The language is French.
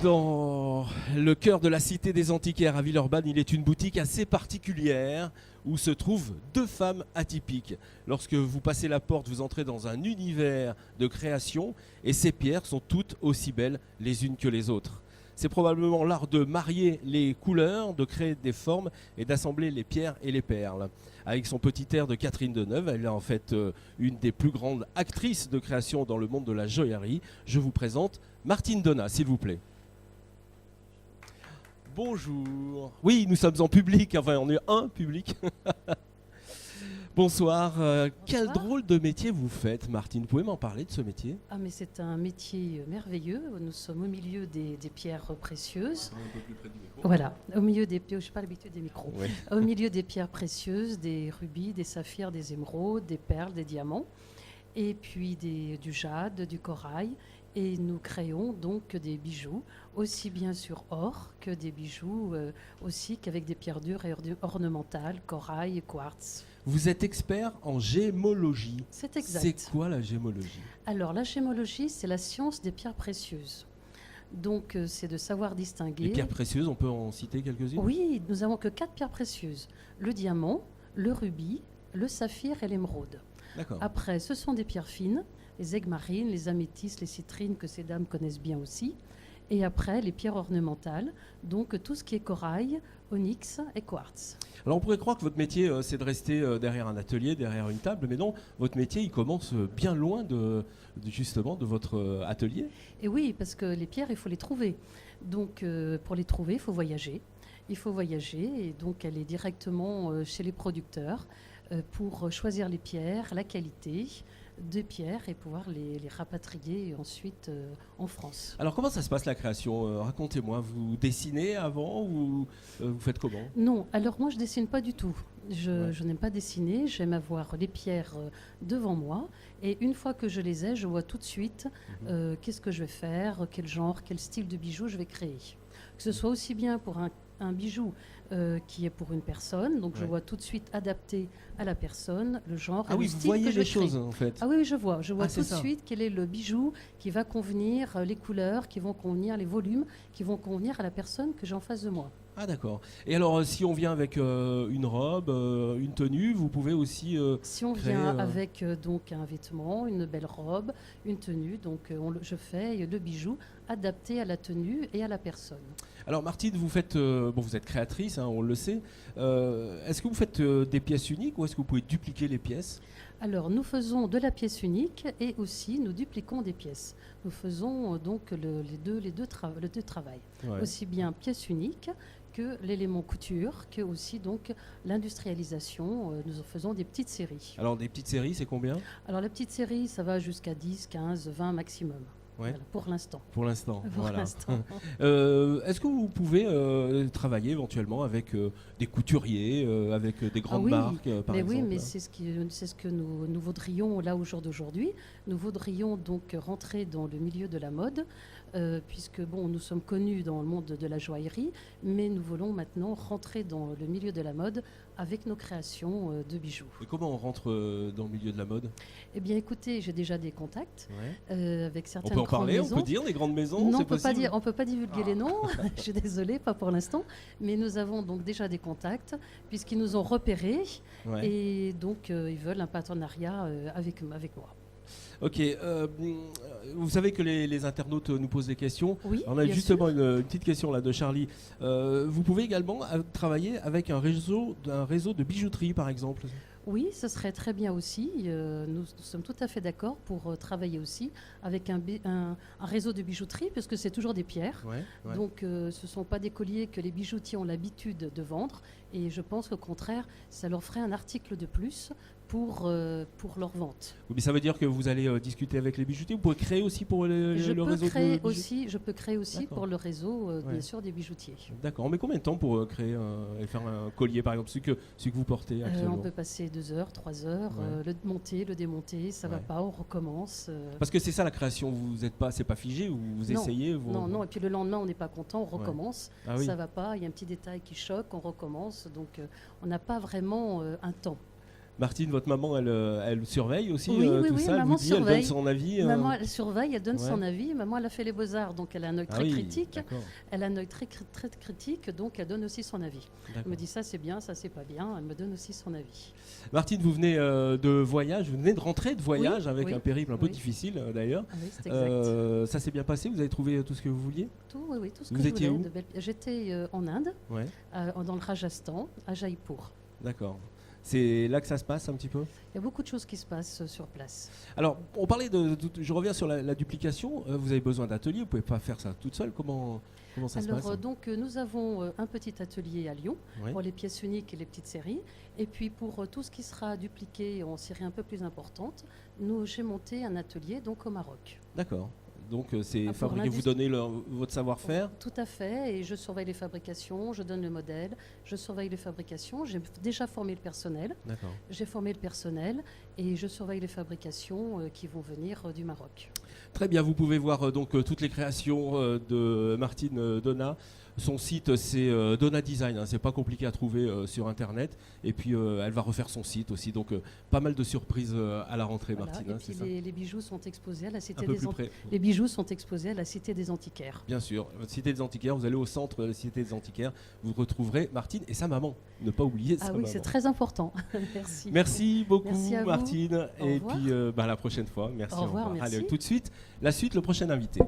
Dans le cœur de la cité des antiquaires à Villeurbanne, il est une boutique assez particulière où se trouvent deux femmes atypiques. Lorsque vous passez la porte, vous entrez dans un univers de création et ces pierres sont toutes aussi belles les unes que les autres. C'est probablement l'art de marier les couleurs, de créer des formes et d'assembler les pierres et les perles. Avec son petit air de Catherine Deneuve, elle est en fait une des plus grandes actrices de création dans le monde de la joaillerie. Je vous présente Martine Donat, s'il vous plaît. Bonjour. Oui, nous sommes en public, enfin on est un public. Bonsoir. Quel drôle de métier vous faites, Martine? Vous pouvez m'en parler de ce métier? Ah, mais c'est un métier merveilleux. Nous sommes au milieu des pierres précieuses. Un peu plus près du micro. Voilà, au milieu des... Je n'ai pas l'habitude des micros. Oui. Au milieu des pierres précieuses, des rubis, des saphirs, des émeraudes, des perles, des diamants. Et puis du jade, du corail. Et nous créons donc des bijoux, aussi bien sur or que des bijoux aussi qu'avec des pierres dures et ornementales, corail et quartz. Vous êtes expert en gémologie. C'est exact. C'est quoi la gémologie? Alors la gémologie, c'est la science des pierres précieuses. Donc c'est de savoir distinguer. Les pierres précieuses, on peut en citer quelques-unes? Oui, nous n'avons que 4 pierres précieuses. Le diamant, le rubis, le saphir et l'émeraude. D'accord. Après, ce sont des pierres fines, les aigues marines, les améthystes, les citrines que ces dames connaissent bien aussi. Et après, les pierres ornementales, donc tout ce qui est corail, onyx et quartz. Alors on pourrait croire que votre métier, c'est de rester derrière un atelier, derrière une table, mais non, votre métier, il commence bien loin justement de votre atelier. Et oui, parce que les pierres, il faut les trouver. Donc pour les trouver, il faut voyager. Il faut voyager et donc aller directement chez les producteurs pour choisir les pierres, la qualité des pierres et pouvoir les rapatrier ensuite en France. Alors comment ça se passe la création? Racontez-moi, vous dessinez avant ou vous faites comment? Non, alors moi je dessine pas du tout. Je n'aime pas dessiner, j'aime avoir les pierres devant moi et une fois que je les ai, je vois tout de suite qu'est-ce que je vais faire, quel genre, quel style de bijou je vais créer. Que ce soit aussi bien pour un bijou qui est pour une personne, donc je vois tout de suite adapté à la personne, le genre et le style que je crée. Ah oui, vous voyez les choses en fait. Ah oui, je vois tout de suite quel est le bijou qui va convenir, les couleurs qui vont convenir, les volumes qui vont convenir à la personne que j'ai en face de moi. Ah d'accord. Et alors si on vient avec une robe, une tenue, vous pouvez aussi si on vient avec donc un vêtement, une belle robe, une tenue, donc je fais le bijou adapté à la tenue et à la personne. Alors Martine, vous êtes créatrice, hein, on le sait. Est-ce que vous faites des pièces uniques ou est-ce que vous pouvez dupliquer les pièces? Alors nous faisons de la pièce unique et aussi nous dupliquons des pièces. Nous faisons donc les deux travails. Ouais. Aussi bien pièce unique que l'élément couture, que aussi donc l'industrialisation. Nous faisons des petites séries. Alors des petites séries, c'est combien? Alors la petite série, ça va jusqu'à 10, 15, 20 maximum. Ouais. Voilà, pour l'instant. Pour l'instant. Voilà. L'instant. Est-ce que vous pouvez travailler éventuellement avec des couturiers, avec des grandes marques, par exemple? Oui, mais c'est ce que nous voudrions là au jour d'aujourd'hui. Nous voudrions donc rentrer dans le milieu de la mode, puisque bon, nous sommes connus dans le monde de la joaillerie, mais nous voulons maintenant rentrer dans le milieu de la mode avec nos créations de bijoux. Et comment on rentre dans le milieu de la mode? Eh bien, écoutez, j'ai déjà des contacts avec certaines grandes maisons. On peut en parler, maisons. on peut dire des grandes maisons? Non, on peut pas divulguer les noms. Je suis désolée, pas pour l'instant. Mais nous avons donc déjà des contacts, puisqu'ils nous ont repérés. Et donc, ils veulent un partenariat avec moi. Ok, vous savez que les internautes nous posent des questions. Oui, on a bien justement sûr. une petite question là de Charlie. Vous pouvez également travailler avec un réseau de bijouterie par exemple? Oui, ce serait très bien aussi. Nous sommes tout à fait d'accord pour travailler aussi avec un réseau de bijouterie, puisque c'est toujours des pierres. Donc ce ne sont pas des colliers que les bijoutiers ont l'habitude de vendre. Et je pense qu'au contraire, ça leur ferait un article de plus pour leur vente. Oui, mais ça veut dire que vous allez discuter avec les bijoutiers. Vous pouvez créer aussi pour le réseau de bijoutiers? Je peux créer aussi pour le réseau, bien sûr, des bijoutiers. D'accord. On met combien de temps pour créer et faire un collier, par exemple, celui que vous portez actuellement? On peut passer 2 heures, 3 heures, le monter, le démonter, ça va pas, on recommence. Parce que c'est ça la création, c'est pas figé, vous essayez. Non, et puis le lendemain on n'est pas content, on recommence, Ah oui. ça va pas, il y a un petit détail qui choque, on recommence, donc on n'a pas vraiment un temps. Martine, votre maman, elle surveille aussi Oui, tout oui, ça, elle maman vous dit, elle donne surveille. son avis. Maman, elle surveille, elle donne Ouais. son avis. Maman, elle a fait les beaux-arts, donc elle a un œil Ah très oui, critique. d'accord, Elle a un œil très critique, donc elle donne aussi son avis. Elle d'accord. me dit ça c'est bien, ça c'est pas bien. Elle me donne aussi son avis. Martine, vous venez de voyage, vous venez de rentrer de voyage Oui, avec oui, un périple un peu oui. difficile d'ailleurs. Ah oui, c'est exact. Ça s'est bien passé, vous avez trouvé tout ce que vous vouliez? Tout, oui, oui, tout ce Vous que je étiez voulais. où? J'étais en Inde, Ouais, dans le Rajasthan, à Jaipur. d'accord. C'est là que ça se passe un petit peu? Il y a beaucoup de choses qui se passent sur place. Alors, on parlait je reviens sur la duplication. Vous avez besoin d'atelier, vous pouvez pas faire ça toute seule. Comment ça se Alors, passe? donc, nous avons un petit atelier à Lyon Ouais. pour les pièces uniques et les petites séries. Et puis, pour tout ce qui sera dupliqué en série un peu plus importante, j'ai monté un atelier donc au Maroc. D'accord. Donc c'est Ah, pour fabriqué, vous donnez votre savoir-faire. Tout à fait, et je surveille les fabrications, je donne le modèle, je surveille les fabrications. J'ai déjà formé le personnel, D'accord. j'ai formé le personnel et je surveille les fabrications qui vont venir du Maroc. Très bien, vous pouvez voir donc toutes les créations de Martine Donat. Son site c'est Donat Design, hein, c'est pas compliqué à trouver sur internet. Et puis elle va refaire son site aussi, donc pas mal de surprises à la rentrée, Voilà. Martine. Et hein, puis c'est ça. les bijoux sont exposés à la Un Cité peu des plus près. Les bijoux sont exposés à la Cité des Antiquaires. Bien sûr, Cité des Antiquaires, vous allez au centre de la Cité des Antiquaires, vous retrouverez Martine et sa maman. Ne pas oublier sa Ah maman. oui, c'est très important. Merci. Merci beaucoup Merci à vous. Martine. Au et revoir. puis à la prochaine fois. Merci. Au revoir, merci. Allez, tout de suite, la suite, le prochain invité.